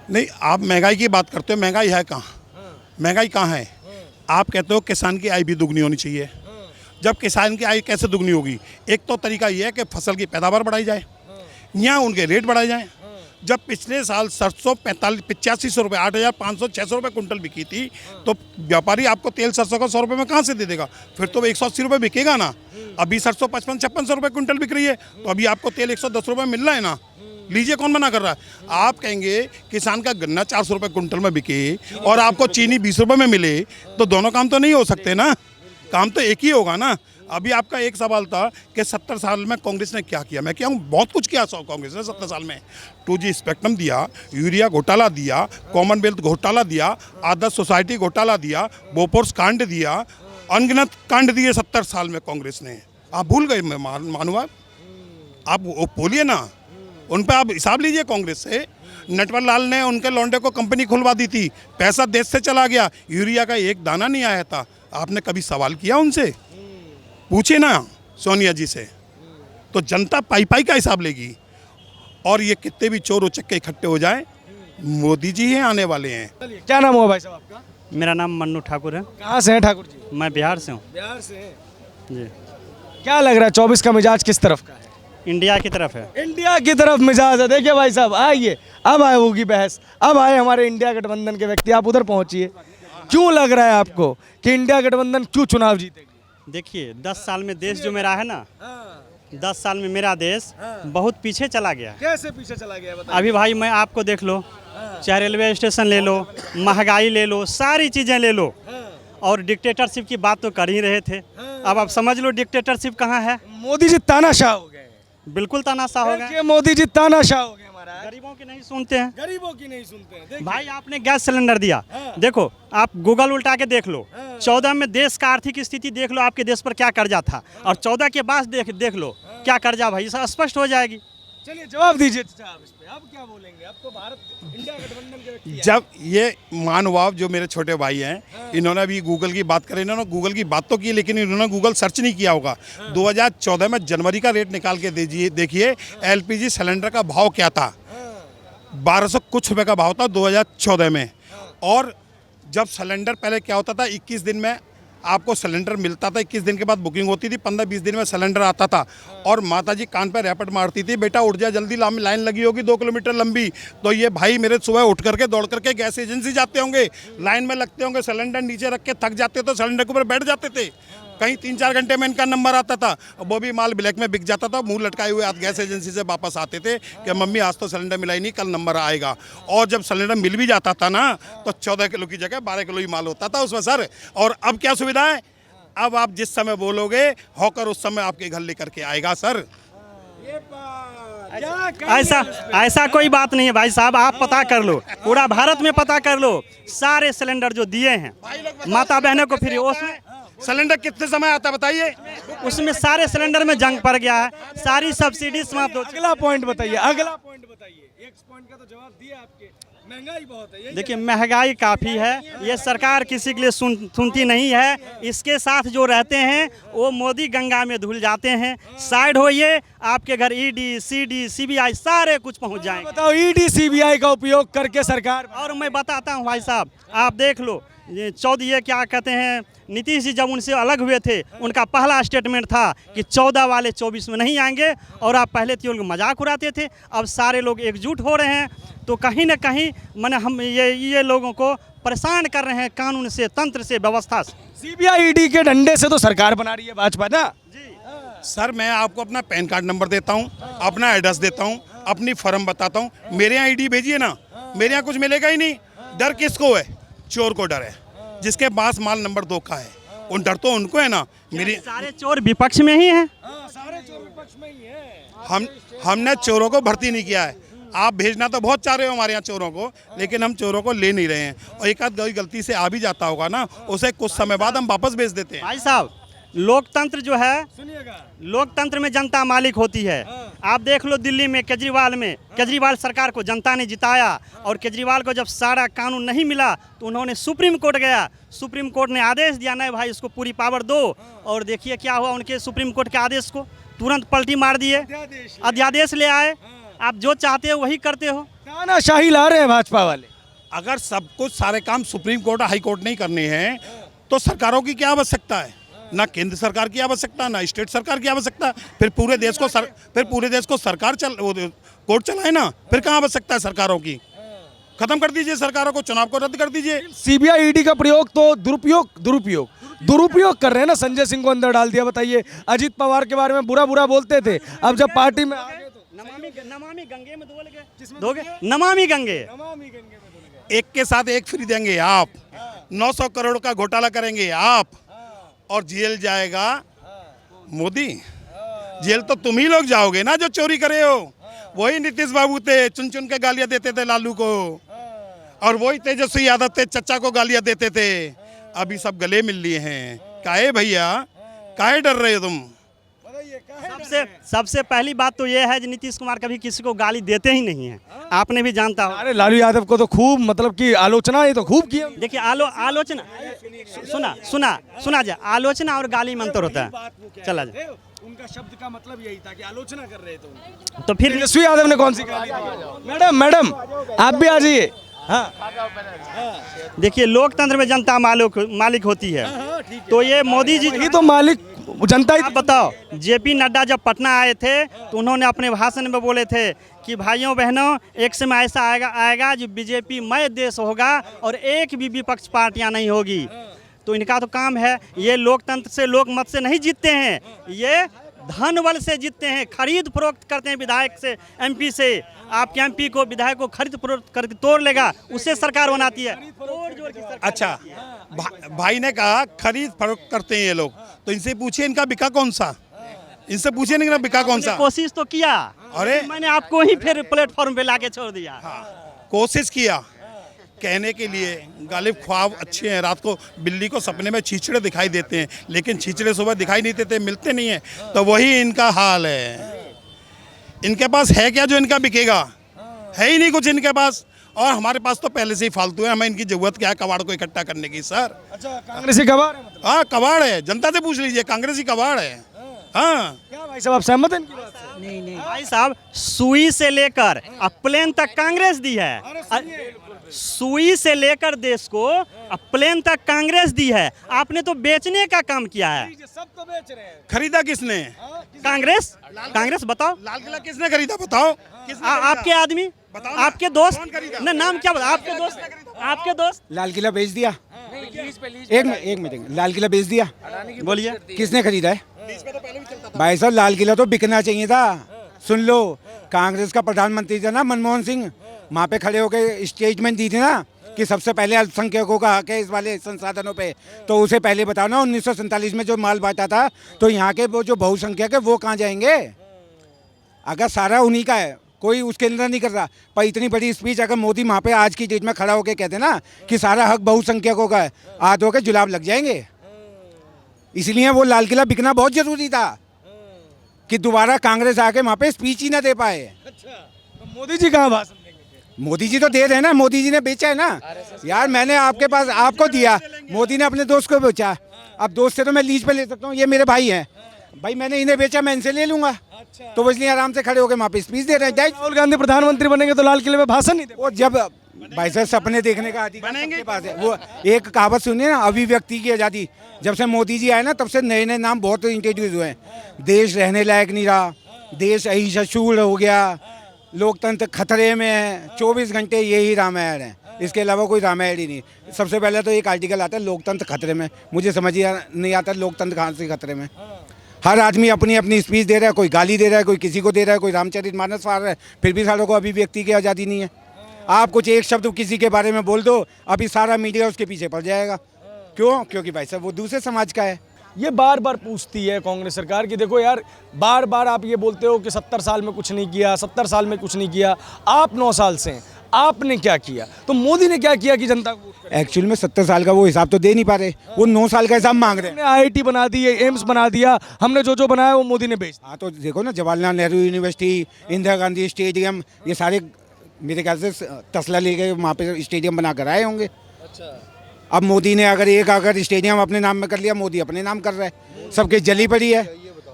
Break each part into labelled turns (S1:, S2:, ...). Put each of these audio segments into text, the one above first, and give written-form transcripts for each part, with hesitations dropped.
S1: नहीं, आप महंगाई की बात करते हो, महंगाई है कहाँ? महंगाई कहाँ है? आप कहते हो किसान की आय भी दुगनी होनी चाहिए। जब किसान की आय कैसे दुगनी होगी? एक तो तरीका ये है कि फसल की पैदावार बढ़ाई जाए, यहाँ उनके रेट बढ़ाए जाएं। जब पिछले साल सरसों 8500 रुपये, 8500 600 रुपये कुंटल बिकी थी, तो व्यापारी आपको तेल सरसों का 100 रुपये में कहाँ से दे देगा? फिर तो 180 रुपये बिकेगा ना। अभी सरसों 55-5600 रुपये कुंटल बिक रही है, तो अभी आपको तेल 110 रुपये मिल रहा है ना। लीजिए, कौन मना कर रहा है? आप कहेंगे किसान का गन्ना 400 रुपये कुंटल में बिके और आपको चीनी 20 रुपये में मिले, तो दोनों काम तो नहीं हो सकते ना। काम तो एक ही होगा ना। अभी आपका एक सवाल था कि 70 साल में कांग्रेस ने क्या किया। मैं क्या हूँ, बहुत कुछ किया कांग्रेस ने 70 साल में। 2G स्पेक्ट्रम दिया, यूरिया घोटाला दिया, कॉमनवेल्थ घोटाला दिया, आदर्श सोसाइटी घोटाला दिया, बोफोर्स कांड दिया, अनगिनत कांड दिए 70 साल में कांग्रेस ने। आप भूल गए? मैं मानू आप बोलिए ना, उन पर आप हिसाब लीजिए। कांग्रेस से नटवर लाल ने उनके लौंडे को कंपनी खुलवा दी थी, पैसा देश से चला गया, यूरिया का एक दाना नहीं आया था। आपने कभी सवाल किया उनसे? पूछे ना सोनिया जी से। तो जनता पाई पाई का हिसाब लेगी। और ये कितने भी चोर उचक्के इकट्ठे हो जाएं, मोदी जी ही आने वाले हैं।
S2: क्या नाम हुआ भाई साहब आपका?
S3: मेरा नाम मन्नू ठाकुर है।
S2: कहाँ से हैं ठाकुर जी?
S3: मैं बिहार से हूँ।
S2: बिहार से हैं।
S3: जी।
S2: क्या लग रहा है 24 का मिजाज किस तरफ का है?
S3: इंडिया की तरफ है।
S2: इंडिया की तरफ मिजाज है। देखिए भाई साहब, आइए, अब आए होगी बहस। अब आए हमारे इंडिया गठबंधन के व्यक्ति, आप उधर पहुंचिए। क्यों लग रहा है आपको कि इंडिया गठबंधन क्यों चुनाव जीतेगी?
S3: देखिए, 10 साल में देश जो मेरा है ना, 10 साल में मेरा देश बहुत पीछे चला गया।
S2: कैसे पीछे चला गया बताइए?
S3: अभी भाई मैं आपको देख लो, चाहे रेलवे स्टेशन ले लो, महंगाई ले लो, सारी चीज़ें ले लो, और डिक्टेटरशिप की बात तो कर ही रहे थे। अब आप समझ लो डिक्टेटरशिप कहाँ है।
S2: मोदी जी तानाशाह हो गए।
S3: बिल्कुल तानाशाह हो गए।
S2: देखिए, मोदी जी तानाशाह हो गए। हमारा
S3: गरीबों की नहीं सुनते हैं।
S2: गरीबों की नहीं सुनते हैं। देखिए।
S3: भाई आपने गैस सिलेंडर दिया, देखो आप गूगल उल्टा के देख लो, 14 में देश का आर्थिक स्थिति देख लो, आपके देश पर क्या कर्जा था, और 14 के बाद देख लो क्या कर्जा। भाई सब स्पष्ट हो जाएगी।
S2: चलिए जवाब दीजिए साहब इस पे। अब क्या बोलेंगे? अब तो भारत इंडिया गठबंधन के व्यक्ति हैं।
S1: जब ये महानुभाव जो मेरे छोटे भाई हैं, इन्होंने अभी गूगल की बात करी, इन्होंने गूगल की बात तो की, लेकिन इन्होंने गूगल सर्च नहीं किया होगा। 2014 में जनवरी का रेट निकाल के देखिए, LPG सिलेंडर का भाव क्या था। 1200 कुछ रुपए का भाव था 2014 में। और जब सिलेंडर पहले क्या होता था, 21 दिन में आपको सिलेंडर मिलता था, 21 दिन के बाद बुकिंग होती थी, 15-20 दिन में सिलेंडर आता था। और माता जी कान पर रैपट मारती थी, बेटा उठ जा जल्दी, लाइन लगी होगी 2 किलोमीटर लंबी। तो ये भाई मेरे सुबह उठ करके दौड़ करके गैस एजेंसी जाते होंगे, लाइन में लगते होंगे, सिलेंडर नीचे रख के थक जाते तो सिलेंडर के ऊपर बैठ जाते थे। कहीं 3-4 घंटे में इनका नंबर आता था, वो भी माल ब्लैक में बिक जाता था। मुंह लटकाए हुए हाथ गैस एजेंसी से वापस आते थे कि मम्मी आज तो सिलेंडर मिला ही नहीं, कल नंबर आएगा। और जब सिलेंडर मिल भी जाता था ना, तो 14 किलो की जगह 12 किलो ही माल होता था उसमें सर। और अब क्या सुविधा है, अब आप जिस समय बोलोगे हॉकर उस समय आपके घर लेकर के आएगा सर।
S3: ऐसा कोई बात नहीं है भाई साहब, आप पता कर लो, पूरा भारत में पता कर लो, सारे सिलेंडर जो दिए हैं माता बहनों को फ्री, उसमें
S1: सिलेंडर कितने समय आता है बताइए?
S3: उसमें सारे सिलेंडर में जंग पड़ गया है, सारी सब्सिडी समाप्त हो।
S2: अगला पॉइंट बताइए, अगला पॉइंट बताइए। एक पॉइंट का तो जवाब दिया आपके। महंगाई बहुत है।
S3: देखिए महंगाई काफ़ी है, ये सरकार किसी के लिए सुनती नहीं है। इसके साथ जो रहते हैं वो मोदी गंगा में धुल जाते हैं। साइड होइए, आपके घर ED, CD, CBI सारे कुछ पहुंच जाएंगे।
S2: बताओ, ED CBI का उपयोग करके सरकार।
S3: और मैं बताता हूं भाई साहब, आप देख लो, ये 14 ये क्या कहते हैं, नीतीश जी जब उनसे अलग हुए थे, उनका पहला स्टेटमेंट था कि 14 वाले 24 में नहीं आएंगे। और आप पहले तो लोग मजाक उड़ाते थे, अब सारे लोग एकजुट हो रहे हैं। तो कहीं ना कहीं मैंने हम ये लोगों को परेशान कर रहे हैं कानून से, तंत्र से, व्यवस्था से।
S2: CBI ED के डंडे से तो सरकार बना रही है भाजपा ना।
S1: सर मैं आपको अपना पैन कार्ड नंबर देता हूँ, अपना एड्रेस देता हूँ, अपनी फर्म बताता हूँ, मेरे यहाँ ID भेजिए ना, मेरे यहाँ कुछ मिलेगा ही नहीं। डर किसको है? चोर को डर है, जिसके पास माल नंबर 2 का है, उन डर तो उनको है ना। मेरी
S3: सारे चोर विपक्ष में ही हैं।
S2: सारे चोर विपक्ष में ही हैं।
S1: हमने चोरों को भर्ती नहीं किया है। आप भेजना तो बहुत चाह रहे हो हमारे यहाँ चोरों को, लेकिन हम चोरों को ले नहीं रहे हैं। और एक आध गलती से आ भी जाता होगा ना, उसे कुछ समय बाद हम वापस भेज देते हैं।
S3: भाई साहब, लोकतंत्र जो है,
S2: सुनिएगा,
S3: लोकतंत्र में जनता मालिक होती है। आप देख लो दिल्ली में केजरीवाल सरकार को जनता ने जिताया, और केजरीवाल को जब सारा कानून नहीं मिला तो उन्होंने सुप्रीम कोर्ट गया, सुप्रीम कोर्ट ने आदेश दिया, नहीं भाई इसको पूरी पावर दो। और देखिए क्या हुआ, उनके सुप्रीम कोर्ट के आदेश को तुरंत पलटी मार दिए, अध्यादेश ले आए। आप जो चाहते हो वही करते हो।
S2: तानाशाही ला रहे हैं भाजपा वाले।
S1: अगर सब कुछ सारे काम सुप्रीम कोर्ट हाई कोर्ट नहीं करने हैं तो सरकारों की क्या आवश्यकता है? ना केंद्र सरकार की आवश्यकता, ना स्टेट सरकार की आवश्यकता। फिर पूरे देश को सरकार कोर्ट चलाए ना, फिर कहाँ आवश्यकता है सरकारों की? खत्म कर दीजिए सरकारों को, चुनाव को रद्द कर दीजिए।
S2: सीबीआई ईडी का प्रयोग तो दुरुपयोग कर रहे हैं ना। संजय सिंह को अंदर डाल दिया। बताइए, अजीत पवार के बारे में बुरा बोलते थे, अब जब पार्टी में आ गए तो
S3: नमामि गंगे में दोगे नमामि गंगे।
S1: एक के साथ एक फ्री देंगे आप, 900 करोड़ का घोटाला करेंगे आप, और जेल जाएगा मोदी। जेल तो तुम ही लोग जाओगे ना जो चोरी करे हो। वही नीतीश बाबू थे, चुन चुन के गालियां देते थे लालू को, और वही तेजस्वी यादव थे, चचा को गालियां देते थे। अभी सब गले मिल लिए हैं। काहे भैया, काहे डर रहे हो तुम?
S3: सबसे पहली बात तो ये है कि नीतीश कुमार कभी किसी को गाली देते ही नहीं है, आपने भी जानता हो।
S2: अरे लालू यादव को तो खूब, मतलब कि आलोचना ये तो खूब की।
S3: देखिए आलोचना सुना जाए, आलोचना और गाली में अंतर होता है। चला जाए,
S2: उनका शब्द का मतलब यही था कि आलोचना कर रहे थे।
S3: तो फिर
S2: तेजस्वी यादव ने कौन सी गाली दी? मैडम आप भी आ जाइए। हाँ,
S3: देखिए, लोकतंत्र में जनता मालिक होती है, तो ये मोदी जी
S2: ही तो मालिक जनता ही।
S3: आप बताओ, जेपी नड्डा जब पटना आए थे तो उन्होंने अपने भाषण में बोले थे कि भाइयों बहनों, एक समय ऐसा आएगा जो बीजेपी मय देश होगा और एक भी विपक्ष पार्टियां नहीं होगी। तो इनका तो काम है, ये लोकतंत्र से, लोकमत से नहीं जीतते हैं, ये धन बल से जीतते हैं, खरीद फरोख्त करते हैं विधायक से, एमपी से। आपके एमपी को, विधायक को खरीद फरोख्त करके तोड़ लेगा, उससे सरकार बनाती है। तोड़ जोड़ की सरकार।
S1: अच्छा, भाई ने कहा खरीद फरोख्त करते हैं ये लोग, तो इनसे पूछिए इनका बिका कौन सा? इनसे पूछिए नहीं बिका कौन सा?
S3: कोशिश तो किया,
S1: अरे
S3: मैंने आपको ही फिर प्लेटफॉर्म पे लाके छोड़ दिया।
S1: कोशिश किया कहने के लिए। गालिब ख्वाब अच्छे हैं, रात को बिल्ली को सपने में छींचड़े दिखाई देते हैं, लेकिन छींचड़े सुबह दिखाई नहीं देते, मिलते नहीं हैं। तो वही इनका हाल है। इनके पास है क्या जो इनका बिकेगा? है ही नहीं कुछ इनके पास, और हमारे पास तो पहले से ही फालतू है। हमें इनकी जरूरत क्या है कबाड़ को इकट्ठा करने की? सर
S2: अच्छा, कांग्रेसी कबाड़ है मतलब?
S1: हाँ, कबाड़ है, जनता से पूछ लीजिए, कांग्रेसी कबाड़ है। हाँ,
S2: क्या भाई साहब, आप सहमत हैं इनकी बात से?
S3: नहीं भाई साहब, सुई से लेकर प्लेन तक कांग्रेस दी है। सुई से लेकर देश को प्लेन तक कांग्रेस दी है। आपने तो बेचने का काम किया है।
S2: सब तो बेच रहे हैं।
S1: खरीदा किसने?
S3: कांग्रेस बताओ।
S1: लाल किला किसने खरीदा? बताओ।
S3: आपके आदमी, आपके दोस्त, नाम क्या बता? आपके दोस्त
S4: लाल किला बेच दिया। एक मिनट, लाल किला बेच दिया,
S3: बोलिए,
S4: किसने खरीदा है? भाई साहब, लाल किला तो बिकना चाहिए था। सुन लो, कांग्रेस का प्रधानमंत्री था ना मनमोहन सिंह, वहाँ पे खड़े होकर स्टेटमेंट दी थी ना कि सबसे पहले अल्पसंख्यकों का हक है इस वाले संसाधनों पे। तो उसे पहले बताओ ना, 1947 में जो माल बांटा था, तो यहाँ के वो जो बहुसंख्यक है वो कहाँ जाएंगे? अगर सारा उन्हीं का है, कोई उसके अंदर नहीं कर रहा। पर इतनी बड़ी स्पीच अगर मोदी वहाँ पे आज की डेट में खड़ा होकर कहते ना कि सारा हक बहुसंख्यकों का है, आधों के जुलाब लग जाएंगे। इसलिए वो लाल किला बिकना बहुत जरूरी था कि दोबारा कांग्रेस आके वहाँ पे स्पीच ही ना दे पाए।
S2: अच्छा, तो मोदी जी कहाँ भाषण देंगे?
S4: मोदी जी तो दे रहे हैं ना, मोदी जी ने बेचा है ना यार। मैंने आपके पास आपको दिया, मोदी ने अपने दोस्त को बेचा। अब दोस्त से तो मैं लीज पे ले सकता हूँ, ये मेरे भाई हैं भाई, मैंने इन्हें बेचा, मैं इनसे ले लूंगा। तो इसलिए आराम से खड़े होकर वहाँ पे स्पीच दे रहे हैं।
S2: राहुल गांधी प्रधानमंत्री बनेंगे तो लाल किले में भाषण नहीं दे?
S4: वो जब भाई साहब सपने देखने का अधिकार सबके पास है। वो एक कहावत सुनिए ना, अभिव्यक्ति की आज़ादी। जब से मोदी जी आए ना, तब से नए नए नाम बहुत इंट्रोड्यूस हुए हैं। देश रहने लायक नहीं रहा, देश अहिंसाशूल हो गया, लोकतंत्र खतरे में है, 24 घंटे यही रामायण है, इसके अलावा कोई रामायण ही नहीं। सबसे पहले तो एक आर्टिकल आता है लोकतंत्र खतरे में। मुझे समझ ही नहीं आता लोकतंत्र कहाँ से खतरे में। हर आदमी अपनी अपनी स्पीच दे रहा है, कोई गाली दे रहा है, कोई किसी को दे रहा है, कोई रामचरितमानस फाड़ रहा है, फिर भी सारों को अभिव्यक्ति की आज़ादी नहीं है। आप कुछ एक शब्द किसी के बारे में बोल दो, अभी सारा मीडिया उसके पीछे पड़ जाएगा। क्यों? क्योंकि भाई साहब वो दूसरे समाज का है।
S2: ये बार बार पूछती है कांग्रेस सरकार कि देखो यार, बार बार आप ये बोलते हो कि 70 साल में कुछ नहीं किया, 70 साल में कुछ नहीं किया। आप 9 साल से हैं, आपने क्या किया? तो मोदी ने क्या किया कि जनता को?
S4: एक्चुअल में 70 साल का वो हिसाब तो दे नहीं पा रहे, वो 9 साल का हिसाब मांग रहे हैं।
S2: IIT बना दी है, एम्स बना दिया, हमने जो जो बनाया वो मोदी ने बेच दिया।
S4: हाँ, तो देखो ना, जवाहरलाल नेहरू यूनिवर्सिटी, इंदिरा गांधी स्टेडियम, ये सारे मेरे ख्याल से तसला लेके वहाँ पे स्टेडियम बना कर आए होंगे। अच्छा, अब मोदी ने अगर स्टेडियम अपने नाम में कर लिया, मोदी अपने नाम कर रहा है। सबके जली पड़ी है,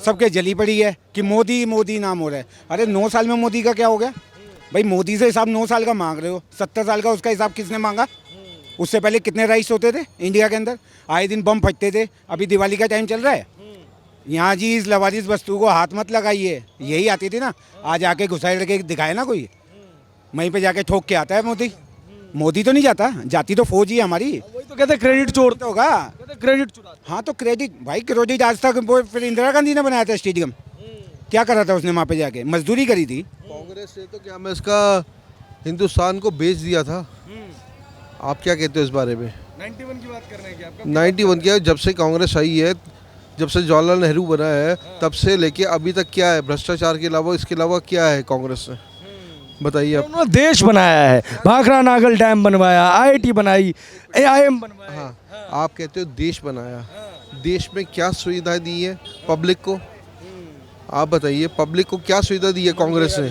S4: सबके जली पड़ी है कि मोदी मोदी नाम हो रहा है। अरे 9 साल में मोदी का क्या हो गया? भाई मोदी से हिसाब 9 साल का मांग रहे हो, 70 साल का उसका हिसाब किसने मांगा? उससे पहले कितने राइट्स होते थे इंडिया के अंदर? आए दिन बम फटते थे। अभी दिवाली का टाइम चल रहा है, यहाँ जी इस लवारिस वस्तु को हाथ मत लगाइए, यही आती थी ना। आज आके घुसाई के दिखाए ना कोई, वहीं पे जाके ठोक के आता है मोदी। मोदी तो नहीं जाता, जाती तो फौज ही है हमारी।
S2: वही तो कहते क्रेडिट चोर
S4: तो होगा।
S2: कहते क्रेडिट चुरा।
S4: हाँ तो क्रेडिट भाई, क्रेडिट आज तक वो फिर इंदिरा गांधी ने बनाया था स्टेडियम। क्या करा था उसने वहाँ पे जाके? मजदूरी करी थी।
S5: कांग्रेस ने तो क्या मैं इसका हिंदुस्तान को बेच दिया था। आप क्या कहते हो इस बारे में?
S2: 91 की बात कर रहे हैं क्या?
S5: 91 क्या, जब से कांग्रेस आई है, जब से जवाहरलाल नेहरू बना है, तब से लेके अभी तक क्या है भ्रष्टाचार के अलावा, इसके अलावा क्या है कांग्रेस ने? बताइए आप।
S2: उन्होंने देश बनाया है, भाखड़ा नागल डैम बनवाया, IIT बनाई, AIM बनवाया।
S5: हाँ, आप कहते हो देश बनाया, देश में क्या सुविधाएं दी है पब्लिक को? आप बताइए, पब्लिक को क्या सुविधा दी है कांग्रेस ने?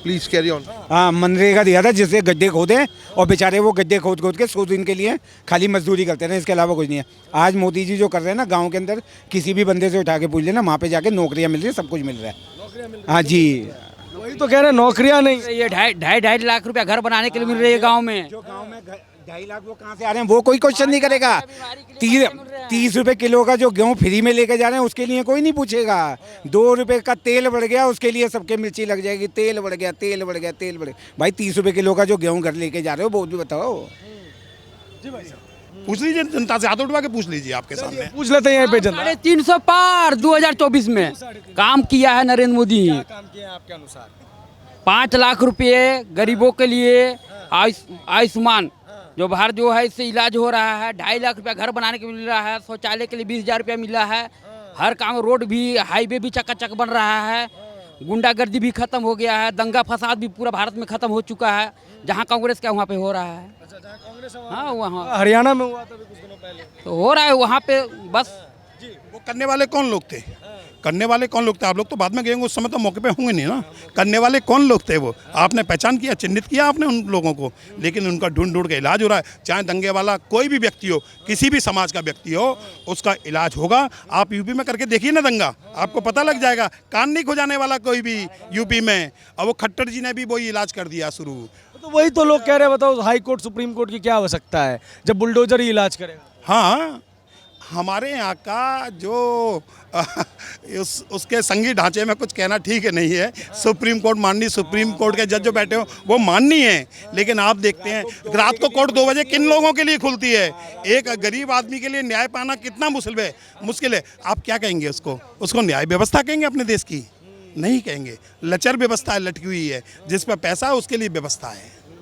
S5: Please carry on.
S4: हाँ, मनरेगा दिया था, जिससे गड्ढे खोदे और बेचारे वो गड्ढे खोद खोद के 100 दिन के लिए खाली मजदूरी करते रहे, इसके अलावा कुछ नहीं है। आज मोदी जी जो कर रहे हैं ना, गांव के अंदर किसी भी बंदे से उठा के पूछ लेना, वहाँ पे जाके नौकरियाँ मिल रही है, सब कुछ मिल रहा है। हाँ जी,
S2: वही तो कह रहे हैं, नौकरियां नहीं।
S6: ये ढाई लाख रुपया घर बनाने के लिए मिल रही है गांव में।
S4: जो गांव में 2.5 लाख वो कहाँ से आ रहे हैं, वो कोई क्वेश्चन नहीं करेगा। 30 रुपए किलो का जो गेहूँ फ्री में लेके जा रहे हैं, उसके लिए कोई नहीं पूछेगा। 2 रुपए का तेल बढ़ गया, उसके लिए सबके मिर्ची लग जाएगी। तेल बढ़ गया, तेल बढ़ गया, तेल बढ़ गया। भाई 30 रुपए किलो का जो गेहूँ घर लेके जा रहे हो, वो भी बताओ।
S1: पूछ लीजिए जनता से, हाथ उठवा के पूछ लीजिए आपके सामने।
S2: पूछ लेते हैं यहाँ पे जनता।
S6: 350 पार 2024 में काम किया है नरेंद्र मोदी।
S2: काम किए हैं आपके अनुसार?
S6: 5 लाख रुपये गरीबों के लिए आयुष्मान जो बाहर जो है इससे इलाज हो रहा है। 2.5 लाख रुपया घर बनाने के लिए मिल रहा है। शौचालय के लिए 20,000 रुपया मिला है। हर काम, रोड भी, हाईवे भी चकाचक बन रहा है। गुंडागर्दी भी खत्म हो गया है। दंगा फसाद भी पूरा भारत में खत्म हो चुका है। जहाँ कांग्रेस का वहाँ पे हो रहा है। हाँ, वहाँ
S2: हरियाणा में हुआ था अभी कुछ दिनों पहले।
S6: तो हो रहा है वहाँ पे बस।
S1: वो करने वाले कौन लोग थे? करने वाले कौन लोग थे? आप लोग तो बाद में गए होंगे, उस समय तो मौके पे होंगे नहीं ना। करने वाले कौन लोग थे? वो आपने पहचान किया, चिन्हित किया आपने उन लोगों को, लेकिन उनका ढूंढ ढूंढ के इलाज हो रहा है। चाहे दंगे वाला कोई भी व्यक्ति हो, किसी भी समाज का व्यक्ति हो, उसका इलाज होगा। आप यूपी में करके देखिए ना दंगा, आपको पता लग जाएगा। कान नहीं खुजाने वाला कोई भी यूपी में। और वो खट्टर जी ने भी वही इलाज कर दिया शुरू।
S2: तो वही तो लोग कह रहे हैं, बताओ हाई कोर्ट सुप्रीम कोर्ट की क्या आवश्यकता है जब बुलडोजर ही इलाज करेगा?
S1: हाँ, हमारे यहाँ का जो उसके संघी ढांचे में कुछ कहना ठीक है नहीं है। सुप्रीम कोर्ट माननी, सुप्रीम कोर्ट के जज जो बैठे हो वो माननी है, लेकिन आप देखते हैं रात को कोर्ट 2 बजे किन लोगों के लिए खुलती है? एक गरीब आदमी के लिए न्याय पाना कितना मुश्किल है। आप क्या कहेंगे उसको न्याय व्यवस्था कहेंगे अपने देश की? नहीं कहेंगे। लचर व्यवस्था लटकी हुई है, जिस पर पैसा है उसके लिए व्यवस्था है।